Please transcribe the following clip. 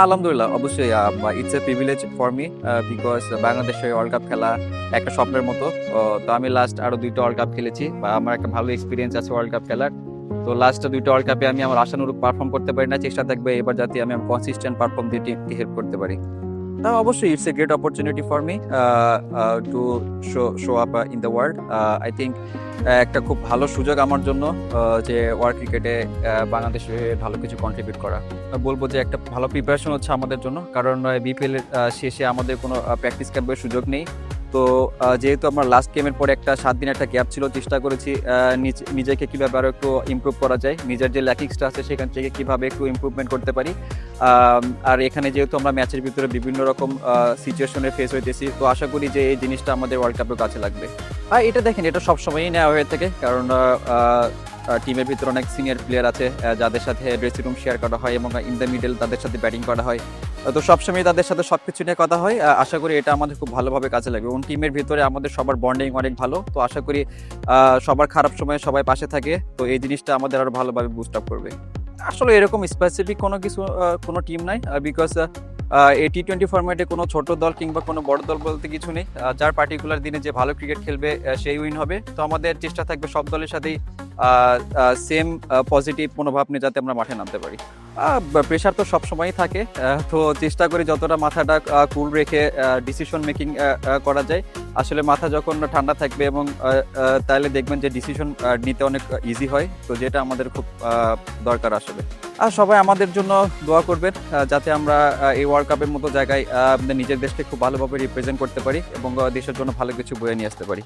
আলহামদুলিল্লাহ অবশ্যই it's a privilege for me because বাংলাদেশে ওয়ার্ল্ড কাপ খেলা একটা স্বপ্নের মতো। তো আমি লাস্ট আরো 2টা ওয়ার্ল্ড কাপ খেলেছি বা আমার একটা ভালো এক্সপিরিয়েন্স আছে ওয়ার্ল্ড কাপ খেলার। তো লাস্ট 2টা ওয়ার্ল্ড কাপে আমি আমার আশানুরূপ পারফর্ম করতে পারি না, চেষ্টা থাকবে এবার যাতে আমি কনসিস্টেন্ট পারফর্ম দিয়ে টিমকে হেল্প করতে পারি। তা অবশ্যই it's a great opportunity for me to show up in the world. I think একটা খুব ভালো সুযোগ আমার জন্য যে ওয়ার্ল্ড ক্রিকেটে বাংলাদেশে ভালো কিছু কন্ট্রিবিউট করা। বলবো যে একটা ভালো প্রিপারেশন হচ্ছে আমাদের জন্য, কারণ বিপিএল এর শেষে আমাদের কোনো প্র্যাকটিস ক্যাম্পের সুযোগ নেই। তো যেহেতু আমার লাস্ট গেমের পরে একটা 7 দিন একটা গ্যাপ ছিল, চেষ্টা করেছি নিজেকে কিভাবে আরো একটু ইমপ্রুভ করা যায়, নিজের যে ল্যাকিংসটা আছে সেখান থেকে কিভাবে একটু ইমপ্রুভমেন্ট করতে পারি। আর এখানে যেহেতু আমরা ম্যাচের ভিতরে বিভিন্ন রকম সিচুয়েশনে ফেস হইতেছি, তো আশা করি যে এই জিনিসটা আমাদের ওয়ার্ল্ড কাপের কাছে লাগবে। আর এটা দেখেন, এটা সবসময়ই নেওয়া হয়ে থাকে, কারণ টিমের ভিতরে অনেক সিনিয়র প্লেয়ার আছে যাদের সাথে ড্রেসিং রুম শেয়ার করা হয় এবং ইন দ্য মিডল তাদের সাথে ব্যাটিং করা হয়। তো সবসময় তাদের সাথে সবকিছু নিয়ে কথা হয়। আশা করি এটা আমাদের খুব ভালোভাবে কাজে লাগবে এবং টিমের ভিতরে আমাদের সবার বন্ডিং অনেক ভালো। তো আশা করি সবার খারাপ সময়ে সবাই পাশে থাকে, তো এই জিনিসটা আমাদের আরো ভালোভাবে বুস্ট আপ করবে। আসলে এরকম স্পেসিফিক কোনো টিম নাই, বিকজ এই টি-20 ফরম্যাটে কোনো ছোট দল কিংবা কোনো বড় দল বলতে কিছু নেই। যার পার্টিকুলার দিনে যে ভালো ক্রিকেট খেলবে সেই উইন হবে। তো আমাদের চেষ্টা থাকবে সব দলের সাথেই সেম পজিটিভ মনোভাব নিয়ে যাতে আমরা মাঠে নামতে পারি। প্রেশার তো সবসময়ই থাকে, তো চেষ্টা করি যতটা মাথাটা কুল রেখে ডিসিশন মেকিং করা যায়। আসলে মাথা যখন ঠান্ডা থাকবে এবং তাহলে দেখবেন যে ডিসিশন নিতে অনেক ইজি হয়, তো যেটা আমাদের খুব দরকার আসলে। আর সবাই আমাদের জন্য দোয়া করবেন যাতে আমরা এই ওয়ার্ল্ড কাপের মতো জায়গায় আমাদের নিজের দেশকে খুব ভালোভাবে রিপ্রেজেন্ট করতে পারি এবং দেশের জন্য ভালো কিছু বয়ে নিয়ে আসতে পারি।